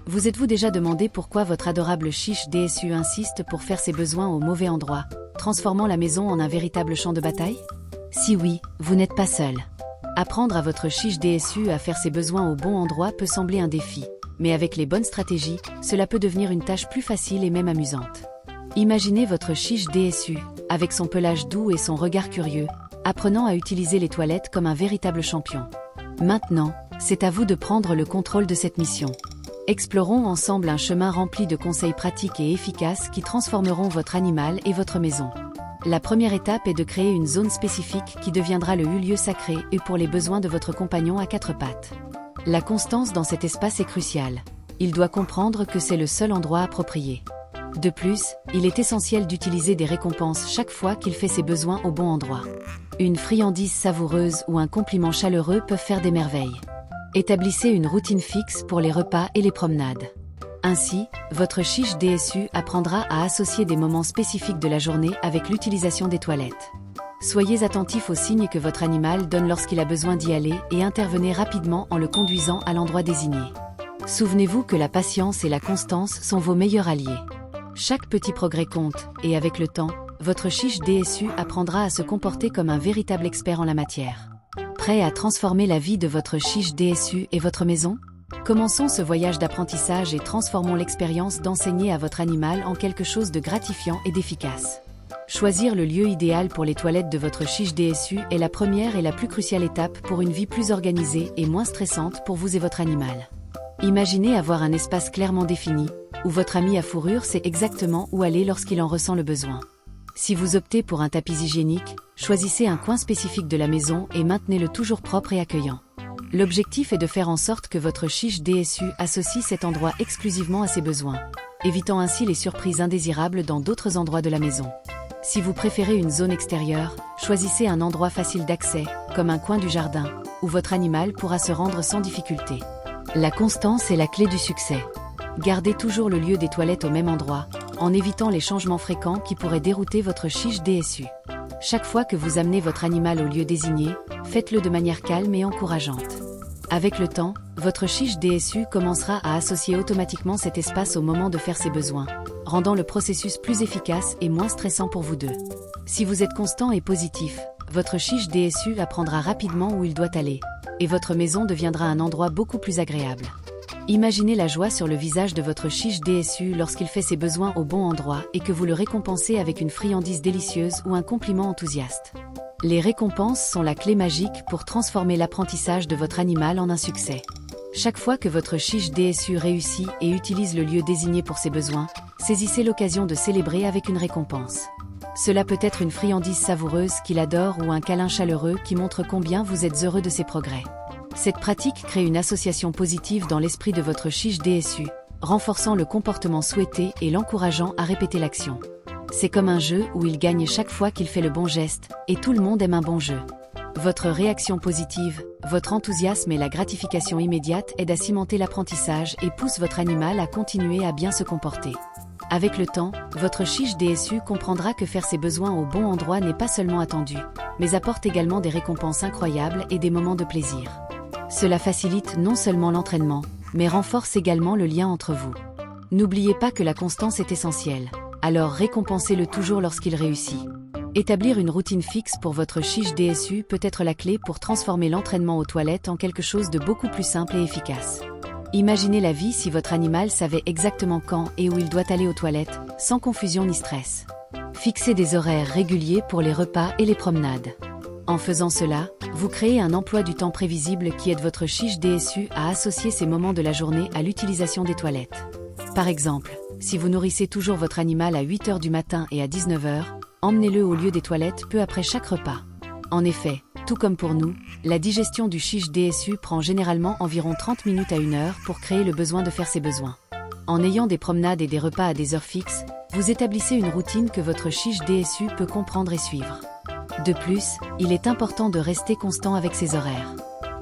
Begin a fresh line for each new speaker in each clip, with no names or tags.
Vous êtes-vous déjà demandé pourquoi votre adorable chiche DSU insiste pour faire ses besoins au mauvais endroit, transformant la maison en un véritable champ de bataille? Si oui, vous n'êtes pas seul. Apprendre à votre chiche DSU à faire ses besoins au bon endroit peut sembler un défi, mais avec les bonnes stratégies, cela peut devenir une tâche plus facile et même amusante. Imaginez votre chiche DSU, avec son pelage doux et son regard curieux, apprenant à utiliser les toilettes comme un véritable champion. Maintenant, c'est à vous de prendre le contrôle de cette mission. Explorons ensemble un chemin rempli de conseils pratiques et efficaces qui transformeront votre animal et votre maison. La première étape est de créer une zone spécifique qui deviendra le lieu sacré et pour les besoins de votre compagnon à quatre pattes. La constance dans cet espace est cruciale. Il doit comprendre que c'est le seul endroit approprié. De plus, il est essentiel d'utiliser des récompenses chaque fois qu'il fait ses besoins au bon endroit. Une friandise savoureuse ou un compliment chaleureux peuvent faire des merveilles. Établissez une routine fixe pour les repas et les promenades. Ainsi, votre chiche DSU apprendra à associer des moments spécifiques de la journée avec l'utilisation des toilettes. Soyez attentif aux signes que votre animal donne lorsqu'il a besoin d'y aller et intervenez rapidement en le conduisant à l'endroit désigné. Souvenez-vous que la patience et la constance sont vos meilleurs alliés. Chaque petit progrès compte, et avec le temps, votre chiche DSU apprendra à se comporter comme un véritable expert en la matière. Prêt à transformer la vie de votre chiche DSU et votre maison? Commençons ce voyage d'apprentissage et transformons l'expérience d'enseigner à votre animal en quelque chose de gratifiant et d'efficace. Choisir le lieu idéal pour les toilettes de votre chiche DSU est la première et la plus cruciale étape pour une vie plus organisée et moins stressante pour vous et votre animal. Imaginez avoir un espace clairement défini, où votre ami à fourrure sait exactement où aller lorsqu'il en ressent le besoin. Si vous optez pour un tapis hygiénique, choisissez un coin spécifique de la maison et maintenez-le toujours propre et accueillant. L'objectif est de faire en sorte que votre chiche DSU associe cet endroit exclusivement à ses besoins, évitant ainsi les surprises indésirables dans d'autres endroits de la maison. Si vous préférez une zone extérieure, choisissez un endroit facile d'accès, comme un coin du jardin, où votre animal pourra se rendre sans difficulté. La constance est la clé du succès. Gardez toujours le lieu des toilettes au même endroit, en évitant les changements fréquents qui pourraient dérouter votre chiche DSU. Chaque fois que vous amenez votre animal au lieu désigné, faites-le de manière calme et encourageante. Avec le temps, votre chiche DSU commencera à associer automatiquement cet espace au moment de faire ses besoins, rendant le processus plus efficace et moins stressant pour vous deux. Si vous êtes constant et positif, votre chiche DSU apprendra rapidement où il doit aller, et votre maison deviendra un endroit beaucoup plus agréable. Imaginez la joie sur le visage de votre chiche DSU lorsqu'il fait ses besoins au bon endroit et que vous le récompensez avec une friandise délicieuse ou un compliment enthousiaste. Les récompenses sont la clé magique pour transformer l'apprentissage de votre animal en un succès. Chaque fois que votre chiche DSU réussit et utilise le lieu désigné pour ses besoins, saisissez l'occasion de célébrer avec une récompense. Cela peut être une friandise savoureuse qu'il adore ou un câlin chaleureux qui montre combien vous êtes heureux de ses progrès. Cette pratique crée une association positive dans l'esprit de votre chiche DSU, renforçant le comportement souhaité et l'encourageant à répéter l'action. C'est comme un jeu où il gagne chaque fois qu'il fait le bon geste, et tout le monde aime un bon jeu. Votre réaction positive, votre enthousiasme et la gratification immédiate aident à cimenter l'apprentissage et poussent votre animal à continuer à bien se comporter. Avec le temps, votre chiche DSU comprendra que faire ses besoins au bon endroit n'est pas seulement attendu, mais apporte également des récompenses incroyables et des moments de plaisir. Cela facilite non seulement l'entraînement, mais renforce également le lien entre vous. N'oubliez pas que la constance est essentielle, alors récompensez-le toujours lorsqu'il réussit. Établir une routine fixe pour votre chiche DSU peut être la clé pour transformer l'entraînement aux toilettes en quelque chose de beaucoup plus simple et efficace. Imaginez la vie si votre animal savait exactement quand et où il doit aller aux toilettes, sans confusion ni stress. Fixez des horaires réguliers pour les repas et les promenades. En faisant cela, vous créez un emploi du temps prévisible qui aide votre chiche DSU à associer ces moments de la journée à l'utilisation des toilettes. Par exemple, si vous nourrissez toujours votre animal à 8 h du matin et à 19 h, emmenez-le au lieu des toilettes peu après chaque repas. En effet, tout comme pour nous, la digestion du chiche DSU prend généralement environ 30 minutes à 1 heure pour créer le besoin de faire ses besoins. En ayant des promenades et des repas à des heures fixes, vous établissez une routine que votre chiche DSU peut comprendre et suivre. De plus, il est important de rester constant avec ses horaires.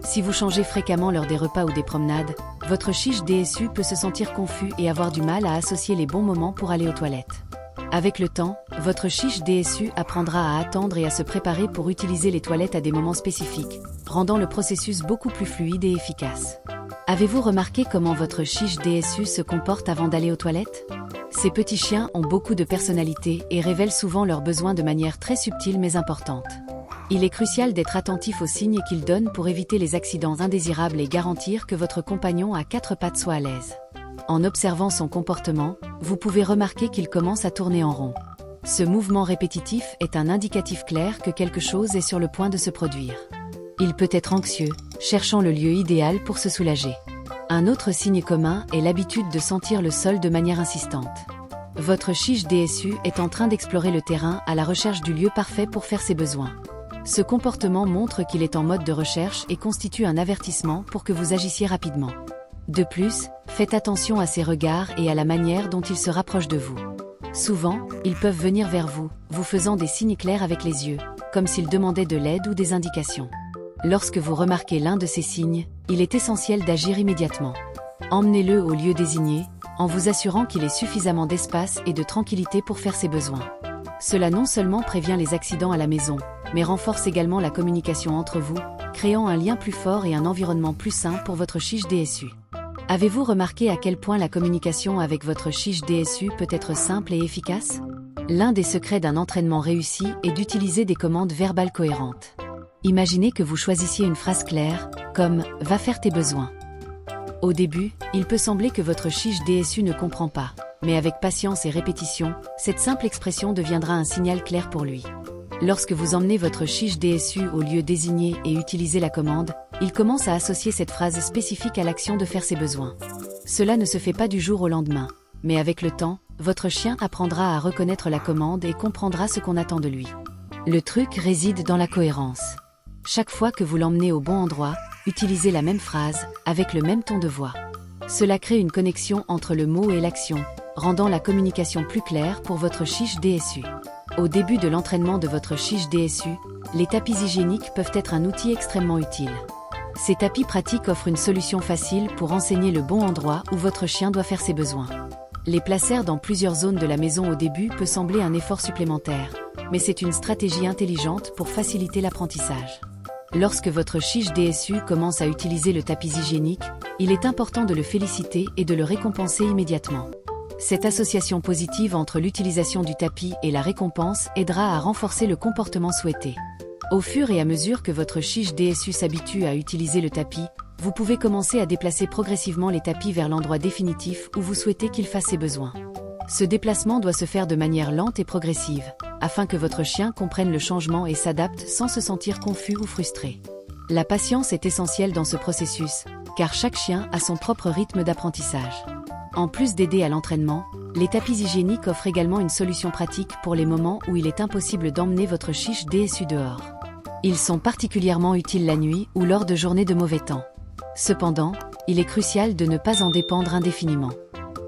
Si vous changez fréquemment l'heure des repas ou des promenades, votre chiche DSU peut se sentir confus et avoir du mal à associer les bons moments pour aller aux toilettes. Avec le temps, votre chiche DSU apprendra à attendre et à se préparer pour utiliser les toilettes à des moments spécifiques, rendant le processus beaucoup plus fluide et efficace. Avez-vous remarqué comment votre chiche DSU se comporte avant d'aller aux toilettes? Ces petits chiens ont beaucoup de personnalité et révèlent souvent leurs besoins de manière très subtile mais importante. Il est crucial d'être attentif aux signes qu'ils donnent pour éviter les accidents indésirables et garantir que votre compagnon à quatre pattes soit à l'aise. En observant son comportement, vous pouvez remarquer qu'il commence à tourner en rond. Ce mouvement répétitif est un indicatif clair que quelque chose est sur le point de se produire. Il peut être anxieux, cherchant le lieu idéal pour se soulager. Un autre signe commun est l'habitude de sentir le sol de manière insistante. Votre chiche DSU est en train d'explorer le terrain à la recherche du lieu parfait pour faire ses besoins. Ce comportement montre qu'il est en mode de recherche et constitue un avertissement pour que vous agissiez rapidement. De plus, faites attention à ses regards et à la manière dont il se rapproche de vous. Souvent, ils peuvent venir vers vous, vous faisant des signes clairs avec les yeux, comme s'ils demandaient de l'aide ou des indications. Lorsque vous remarquez l'un de ces signes, il est essentiel d'agir immédiatement. Emmenez-le au lieu désigné, en vous assurant qu'il ait suffisamment d'espace et de tranquillité pour faire ses besoins. Cela non seulement prévient les accidents à la maison, mais renforce également la communication entre vous, créant un lien plus fort et un environnement plus sain pour votre chiche DSU. Avez-vous remarqué à quel point la communication avec votre chiche DSU peut être simple et efficace? L'un des secrets d'un entraînement réussi est d'utiliser des commandes verbales cohérentes. Imaginez que vous choisissiez une phrase claire, comme « Va faire tes besoins ». Au début, il peut sembler que votre chiche DSU ne comprend pas, mais avec patience et répétition, cette simple expression deviendra un signal clair pour lui. Lorsque vous emmenez votre chiche DSU au lieu désigné et utilisez la commande, il commence à associer cette phrase spécifique à l'action de faire ses besoins. Cela ne se fait pas du jour au lendemain, mais avec le temps, votre chien apprendra à reconnaître la commande et comprendra ce qu'on attend de lui. Le truc réside dans la cohérence. Chaque fois que vous l'emmenez au bon endroit, utilisez la même phrase, avec le même ton de voix. Cela crée une connexion entre le mot et l'action, rendant la communication plus claire pour votre chiche DSU. Au début de l'entraînement de votre chiche DSU, les tapis hygiéniques peuvent être un outil extrêmement utile. Ces tapis pratiques offrent une solution facile pour enseigner le bon endroit où votre chien doit faire ses besoins. Les placer dans plusieurs zones de la maison au début peut sembler un effort supplémentaire, mais c'est une stratégie intelligente pour faciliter l'apprentissage. Lorsque votre chiche DSU commence à utiliser le tapis hygiénique, il est important de le féliciter et de le récompenser immédiatement. Cette association positive entre l'utilisation du tapis et la récompense aidera à renforcer le comportement souhaité. Au fur et à mesure que votre chiche DSU s'habitue à utiliser le tapis, vous pouvez commencer à déplacer progressivement les tapis vers l'endroit définitif où vous souhaitez qu'il fasse ses besoins. Ce déplacement doit se faire de manière lente et progressive, afin que votre chien comprenne le changement et s'adapte sans se sentir confus ou frustré. La patience est essentielle dans ce processus, car chaque chien a son propre rythme d'apprentissage. En plus d'aider à l'entraînement, les tapis hygiéniques offrent également une solution pratique pour les moments où il est impossible d'emmener votre chiche DSU dehors. Ils sont particulièrement utiles la nuit ou lors de journées de mauvais temps. Cependant, il est crucial de ne pas en dépendre indéfiniment.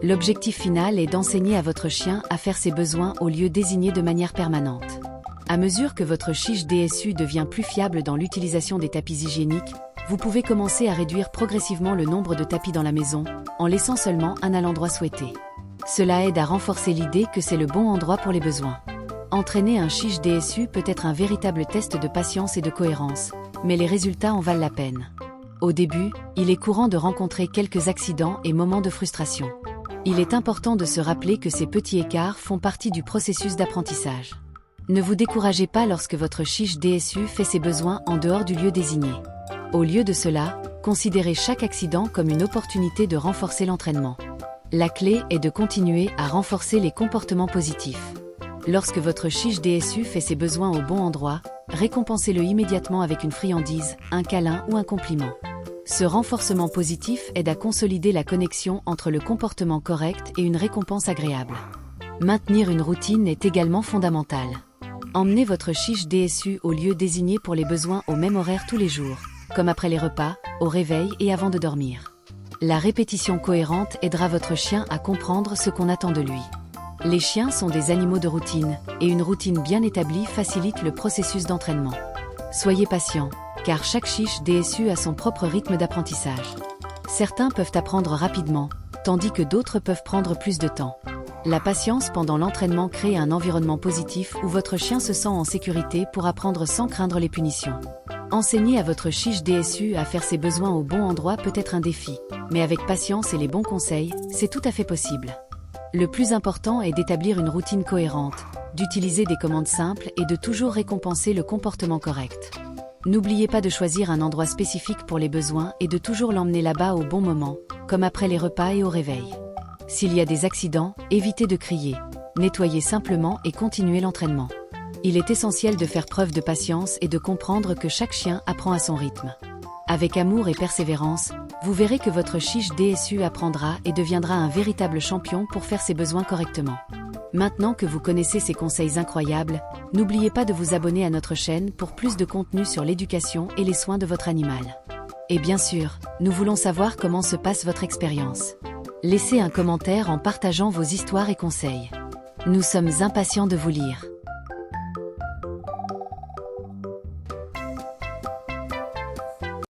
L'objectif final est d'enseigner à votre chien à faire ses besoins au lieu désigné de manière permanente. À mesure que votre chiche DSU devient plus fiable dans l'utilisation des tapis hygiéniques, vous pouvez commencer à réduire progressivement le nombre de tapis dans la maison, en laissant seulement un à l'endroit souhaité. Cela aide à renforcer l'idée que c'est le bon endroit pour les besoins. Entraîner un chiche DSU peut être un véritable test de patience et de cohérence, mais les résultats en valent la peine. Au début, il est courant de rencontrer quelques accidents et moments de frustration. Il est important de se rappeler que ces petits écarts font partie du processus d'apprentissage. Ne vous découragez pas lorsque votre chiche DSU fait ses besoins en dehors du lieu désigné. Au lieu de cela, considérez chaque accident comme une opportunité de renforcer l'entraînement. La clé est de continuer à renforcer les comportements positifs. Lorsque votre chiche DSU fait ses besoins au bon endroit, récompensez-le immédiatement avec une friandise, un câlin ou un compliment. Ce renforcement positif aide à consolider la connexion entre le comportement correct et une récompense agréable. Maintenir une routine est également fondamental. Emmenez votre chiche DSU au lieu désigné pour les besoins au même horaire tous les jours, comme après les repas, au réveil et avant de dormir. La répétition cohérente aidera votre chien à comprendre ce qu'on attend de lui. Les chiens sont des animaux de routine, et une routine bien établie facilite le processus d'entraînement. Soyez patient, car chaque chiche DSU a son propre rythme d'apprentissage. Certains peuvent apprendre rapidement, tandis que d'autres peuvent prendre plus de temps. La patience pendant l'entraînement crée un environnement positif où votre chien se sent en sécurité pour apprendre sans craindre les punitions. Enseigner à votre chiche DSU à faire ses besoins au bon endroit peut être un défi, mais avec patience et les bons conseils, c'est tout à fait possible. Le plus important est d'établir une routine cohérente, d'utiliser des commandes simples et de toujours récompenser le comportement correct. N'oubliez pas de choisir un endroit spécifique pour les besoins et de toujours l'emmener là-bas au bon moment, comme après les repas et au réveil. S'il y a des accidents, évitez de crier, nettoyez simplement et continuez l'entraînement. Il est essentiel de faire preuve de patience et de comprendre que chaque chien apprend à son rythme. Avec amour et persévérance, vous verrez que votre chiche DSU apprendra et deviendra un véritable champion pour faire ses besoins correctement. Maintenant que vous connaissez ces conseils incroyables, n'oubliez pas de vous abonner à notre chaîne pour plus de contenu sur l'éducation et les soins de votre animal. Et bien sûr, nous voulons savoir comment se passe votre expérience. Laissez un commentaire en partageant vos histoires et conseils. Nous sommes impatients de vous lire.